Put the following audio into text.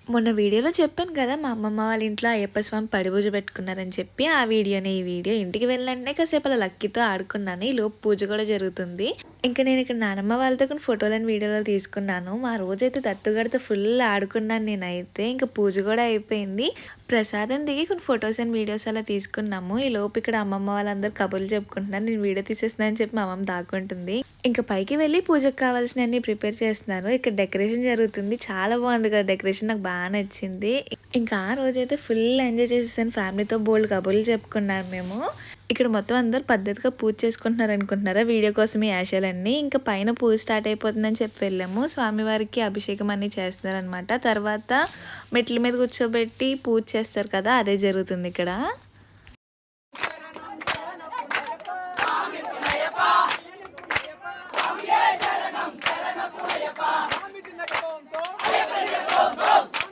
మొన్న వీడియోలో చెప్పాను కదా! మా అమ్మమ్మ వాళ్ళ ఇంట్లో అయ్యప్ప స్వామి పడిపూజ పెట్టుకున్నారని చెప్పి, ఆ వీడియోనే ఈ వీడియో. ఇంటికి వెళ్ళంటే కాసేపు అలా లక్కీతో ఆడుకున్నాను. ఈలోపు పూజ కూడా జరుగుతుంది. ఇంక నేను ఇక్కడ నానమ్మ వాళ్ళతో కొన్ని ఫోటోలని, వీడియోలు తీసుకున్నాను. మా రోజైతే దత్తుగడితో ఫుల్ ఆడుకున్నాను నేనైతే. ఇంక పూజ కూడా అయిపోయింది. ప్రసాదం దిగి కొన్ని ఫోటోస్ అండ్ వీడియోస్ అలా తీసుకున్నాము. ఈలోపు ఇక్కడ అమ్మమ్మ వాళ్ళందరూ కబుర్లు చెప్పుకుంటున్నారు. నేను వీడియో తీసేస్తున్నా అని చెప్పి మా అమ్మమ్మ దాక్కుంటుంది. ఇంక పైకి వెళ్ళి పూజకు కావాల్సినవన్నీ ప్రిపేర్ చేస్తున్నారు. ఇక్కడ డెకరేషన్ జరుగుతుంది. చాలా బాగుంది కదా డెకరేషన్, నాకు బాగా నచ్చింది. ఇంకా ఆ రోజైతే ఫుల్ ఎంజాయ్ చేసేసాను. ఫ్యామిలీతో బోల్డ్ కబుర్లు చెప్పుకున్నారు మేము. ఇక్కడ మొత్తం అందరూ పద్ధతిగా పూజ చేసుకుంటున్నారు అనుకుంటున్నారా, వీడియో కోసం ఈ యాషాలన్నీ. ఇంకా పైన పూజ స్టార్ట్ అయిపోతుందని చెప్పి వెళ్ళాము. స్వామివారికి అభిషేకం అన్నీ చేస్తున్నారనమాట. తర్వాత మెట్ల మీద కూర్చోబెట్టి పూజ చేస్తారు కదా, అదే జరుగుతుంది ఇక్కడ.